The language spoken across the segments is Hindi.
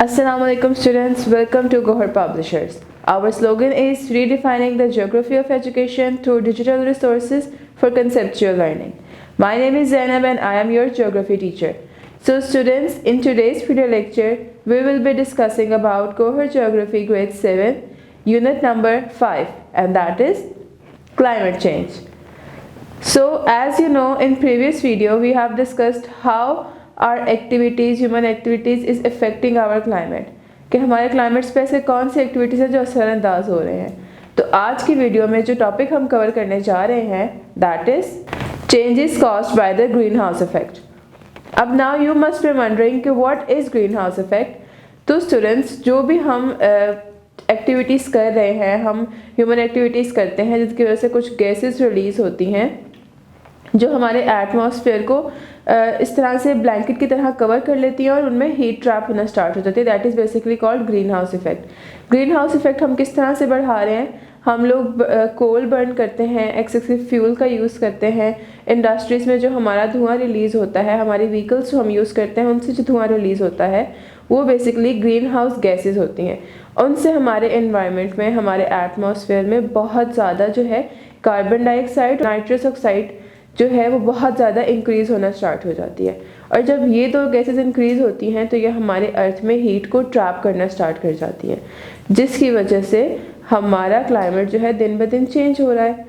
Assalamualaikum students, welcome to Gohar Publishers. Our slogan is redefining the geography of education through digital resources for conceptual learning. My name is Zainab and I am your geography teacher. So students, in today's video lecture, we will be discussing about Gohar Geography Grade 7, unit number 5, and that is climate change. So as you know, in previous video we have discussed how our activities, human activities is affecting our climate, कि हमारे क्लाइमेट्स पे ऐसे कौन सी एक्टिविटीज़ हैं जो असरअंदाज हो रहे हैं। तो आज की वीडियो में जो टॉपिक हम कवर करने जा रहे हैं that is changes caused by the green house effect. अब now you must be wondering कि what is green house effect. तो स्टूडेंट्स, जो भी हम एक्टिविटीज़ कर रहे हैं, हम ह्यूमन एक्टिविटीज़ करते हैं जिसकी वजह से कुछ गैसेस रिलीज़ होती हैं जो हमारे एटमॉस्फेयर को इस तरह से ब्लैंकेट की तरह कवर कर लेती हैं और उनमें हीट ट्रैप होना स्टार्ट हो जाती है। That is basically called green house effect. Green house effect हम किस तरह से बढ़ा रहे हैं? हम लोग कोल बर्न करते हैं, एक्सेसिव फ्यूल का यूज़ करते हैं, इंडस्ट्रीज़ में जो हमारा धुआं रिलीज़ होता है, हमारी व्हीकल्स जो हम यूज़ करते हैं उनसे जो धुआं रिलीज़ होता है वो बेसिकली ग्रीन हाउस गैसेज होती हैं। उनसे हमारे एनवायरनमेंट में, हमारे एटमॉस्फेयर में बहुत ज़्यादा जो है कार्बन डाइऑक्साइड, नाइट्रस ऑक्साइड जो है वो बहुत ज़्यादा इंक्रीज़ होना स्टार्ट हो जाती है। और जब ये दो गैसेस इंक्रीज़ होती हैं तो ये हमारे अर्थ में हीट को ट्रैप करना स्टार्ट कर जाती हैं, जिसकी वजह से हमारा क्लाइमेट जो है दिन ब दिन चेंज हो रहा है।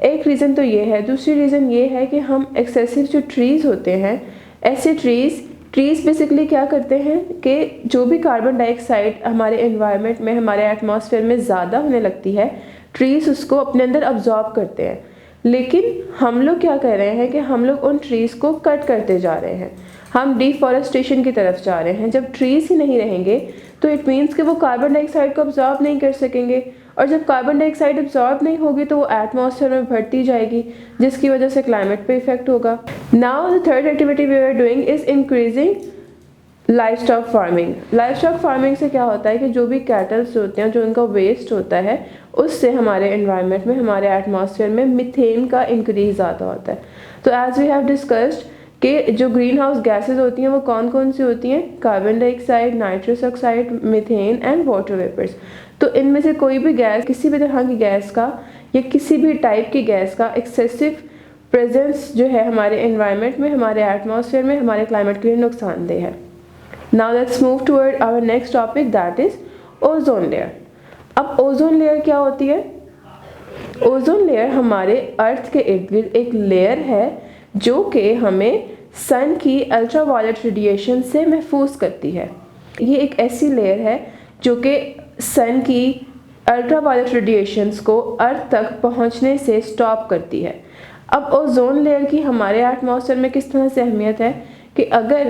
एक रीज़न तो ये है। दूसरी रीज़न ये है कि हम एक्सेसिव जो ट्रीज़ होते हैं, ऐसे ट्रीज़ बेसिकली क्या करते हैं कि जो भी कार्बन डाइऑक्साइड हमारे एनवायरनमेंट में, हमारे एटमॉस्फेयर में ज़्यादा होने लगती है, ट्रीज़ उसको अपने अंदर अब्जॉर्ब करते हैं। लेकिन हम लोग क्या कर रहे हैं कि हम लोग उन ट्रीज़ को कट करते जा रहे हैं, हम डिफॉरेस्टेशन की तरफ जा रहे हैं। जब ट्रीज़ ही नहीं रहेंगे तो इट मीन्स कि वो कार्बन डाइऑक्साइड को अब्जॉर्ब नहीं कर सकेंगे, और जब कार्बन डाइऑक्साइड अब्जॉर्ब नहीं होगी तो वो एटमॉस्फेयर में बढ़ती जाएगी, जिसकी वजह से क्लाइमेट पे इफेक्ट होगा। Now the third activity we are doing is increasing livestock farming. Livestock farming से क्या होता है कि जो भी कैटल्स होते हैं, जो उनका वेस्ट होता है, उससे हमारे एनवायरनमेंट में, हमारे एटमॉस्फेयर में मीथेन का इंक्रीज ज़्यादा होता है। तो एज वी हैव डिस्कस्ड कि जो ग्रीन हाउस गैसेज होती हैं वो कौन कौन सी होती हैं? Carbon dioxide, nitrous oxide, methane and water vapours. तो इनमें से कोई भी गैस, किसी भी तरह की गैस का या किसी भी टाइप की गैस का एक्सेसिव प्रेजेंस जो है हमारे एनवायरनमेंट में, हमारे एटमॉस्फेयर में, हमारे क्लाइमेट के लिए नुकसानदेह है। Now let's move toward our next topic, that is ozone layer. अब ओजोन लेयर क्या होती है? ओजोन लेयर हमारे अर्थ के इर्द गिर्द एक लेयर है जो कि हमें सन की अल्ट्रावायलेट रेडिएशन से महफूज करती है। ये एक ऐसी लेयर है जो कि सन की अल्ट्रावायलेट रेडिएशंस को अर्थ तक पहुंचने से स्टॉप करती है। अब ओजोन लेयर की हमारे एटमॉस्फेयर में किस तरह से अहमियत है कि अगर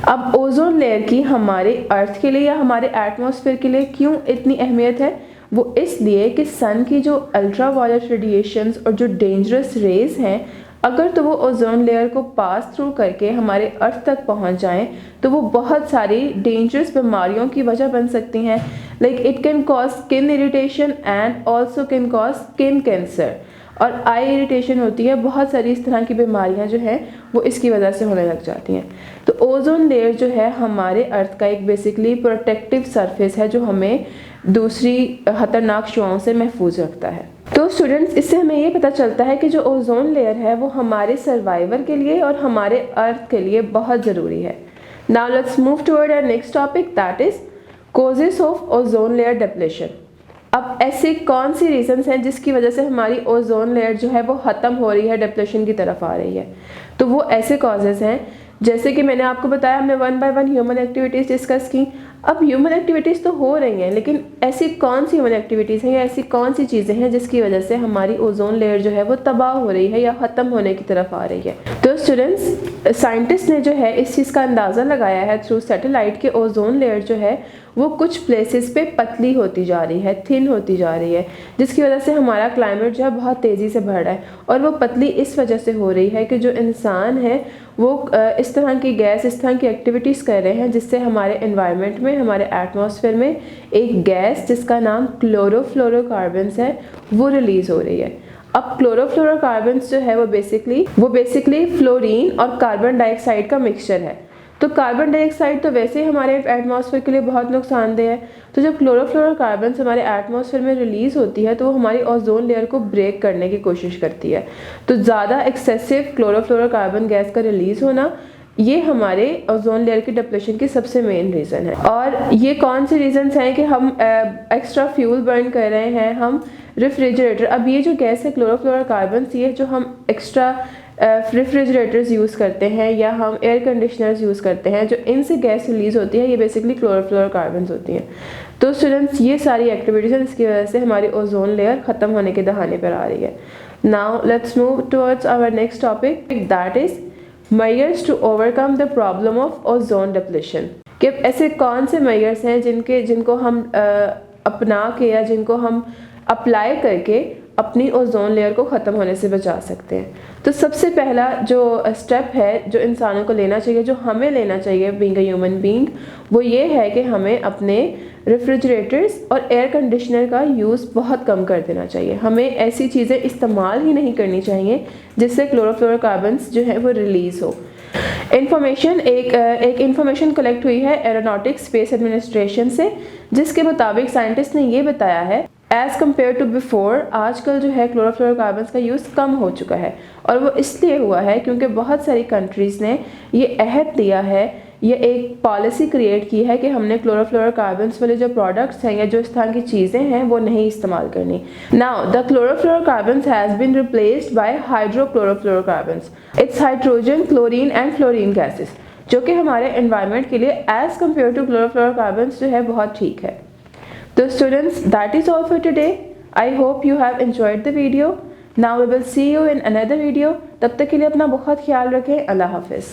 अब ओजोन लेयर की हमारे अर्थ के लिए या हमारे एटमॉस्फेयर के लिए क्यों इतनी अहमियत है? वो इसलिए कि सन की जो अल्ट्रावायलेट रेडिएशंस और जो डेंजरस रेज हैं, अगर तो वो ओजोन लेयर को पास थ्रू करके हमारे अर्थ तक पहुंच जाएं तो वो बहुत सारी डेंजरस बीमारियों की वजह बन सकती हैं। Like it can cause skin irritation and also can cause skin cancer, और आई इरिटेशन होती है। बहुत सारी इस तरह की बीमारियां जो हैं वो इसकी वजह से होने लग जाती हैं। तो ओजोन लेयर जो है हमारे अर्थ का एक बेसिकली प्रोटेक्टिव सरफेस है जो हमें दूसरी खतरनाक शुआओं से महफूज रखता है। तो स्टूडेंट्स, इससे हमें ये पता चलता है कि जो ओजोन लेयर है वो हमारे सर्वाइवल के लिए और हमारे अर्थ के लिए बहुत ज़रूरी है। Now let's move toward our next topic, that is causes of ozone layer depletion. अब ऐसी कौन सी रीजंस हैं जिसकी वजह से हमारी ओजोन लेयर जो है वो ख़त्म हो रही है, डिप्लेशन की तरफ आ रही है? तो वो ऐसे कॉजेज़ हैं जैसे कि मैंने आपको बताया, हमने 1 बाय 1 ह्यूमन एक्टिविटीज़ डिस्कस की। अब ह्यूमन एक्टिविटीज़ तो हो रही हैं, लेकिन ऐसी कौन सी ह्यूमन एक्टिविटीज़ हैं या ऐसी कौन सी चीज़ें हैं जिसकी वजह से हमारी ओजोन लेयर जो है वो तबाह हो रही है या ख़त्म होने की तरफ आ रही है? तो स्टूडेंट्स, साइंटिस्ट ने जो है इस चीज़ का अंदाज़ा लगाया है थ्रू सैटेलाइट के ओजोन लेयर जो है वो कुछ प्लेसेस पे पतली होती जा रही है, थिन होती जा रही है, जिसकी वजह से हमारा क्लाइमेट जो है बहुत तेज़ी से बढ़ रहा है। और वो पतली इस वजह से हो रही है कि जो इंसान है वो इस तरह की गैस, इस तरह की एक्टिविटीज़ कर रहे हैं जिससे हमारे एनवायरनमेंट में, हमारे एटमॉस्फेयर में एक गैस जिसका नाम क्लोरोफ्लोरोकार्बन्स है वो रिलीज़ हो रही है। अब क्लोरोफ्लोरोकार्बन्स जो है वो बेसिकली फ्लोरीन और कार्बन डाइऑक्साइड का मिक्सचर है। तो कार्बन डाइऑक्साइड तो वैसे ही हमारे एटमॉस्फेयर के लिए बहुत नुकसानदेह है, तो जब क्लोरोफ्लोरोकार्बन हमारे एटमॉस्फेयर में रिलीज़ होती है तो वो हमारी ओजोन लेयर को ब्रेक करने की कोशिश करती है। तो ज़्यादा एक्सेसिव क्लोरोफ्लोरोकार्बन गैस का रिलीज़ होना ये हमारे ओजोन लेयर की डिप्लेशन की सबसे मेन रीज़न है। और ये कौन से रीज़न्स हैं कि हम एक्स्ट्रा फ्यूल बर्न कर रहे हैं, हम रेफ्रिजरेटर, अब ये जो गैस है क्लोरोफ्लोरोकार्बन ये जो हम एक्स्ट्रा रेफ्रिजरेटर्स यूज़ करते हैं या हम एयर कंडीशनर्स यूज़ करते हैं, जो इनसे गैस रिलीज़ होती है ये बेसिकली क्लोरोफ्लोरोकार्बन्स होती हैं। तो स्टूडेंट्स ये सारी एक्टिविटीज़ हैं जिसकी वजह से हमारी ओजोन लेयर ख़त्म होने के दहाने पर आ रही है। Now let's move towards our next topic, that is measures to overcome the problem of ozone depletion. कि ऐसे कौन से मेजर्स हैं जिनको हम अपना के या जिनको हम अप्लाई करके अपनी ओजोन लेयर को ख़त्म होने से बचा सकते हैं। तो सबसे पहला जो स्टेप है जो इंसानों को लेना चाहिए, जो हमें लेना चाहिए बीइंग अ ह्यूमन बीइंग, वो ये है कि हमें अपने रेफ्रिजरेटर्स और एयर कंडीशनर का यूज़ बहुत कम कर देना चाहिए। हमें ऐसी चीज़ें इस्तेमाल ही नहीं करनी चाहिए जिससे क्लोरोफ्लोरोकार्बन्स जो है वो रिलीज़ हो। एक इंफॉर्मेशन कलेक्ट हुई है एरोनॉटिक्स स्पेस एडमिनिस्ट्रेशन से, जिसके मुताबिक साइंटिस्ट ने ये बताया है एज़ कम्पेयर टू बिफोर आजकल जो है क्लोरोफ्लोरोकार्बन्स का यूज़ कम हो चुका है। और वो इसलिए हुआ है क्योंकि बहुत सारी कंट्रीज़ ने ये अहद दिया है, ये एक पॉलिसी क्रिएट की है कि हमने क्लोरोफ्लोरोकार्बन्स वाले जो प्रोडक्ट्स हैं या जो इस तरह की चीज़ें हैं वो नहीं इस्तेमाल करनी। Now the chlorofluorocarbons has been replaced by hydrochlorofluorocarbons, it's hydrogen, chlorine and fluorine gases, जो कि हमारे एनवायरनमेंट के लिए एज़ कम्पेयर टू क्लोरोफ्लोरोकार्बन्स जो है बहुत ठीक है। So students, that is all for today. I hope you have enjoyed the video. Now we will see you in another video. तब तक के लिए अपना बहुत ख्याल रखें। अल्लाह हाफिज़।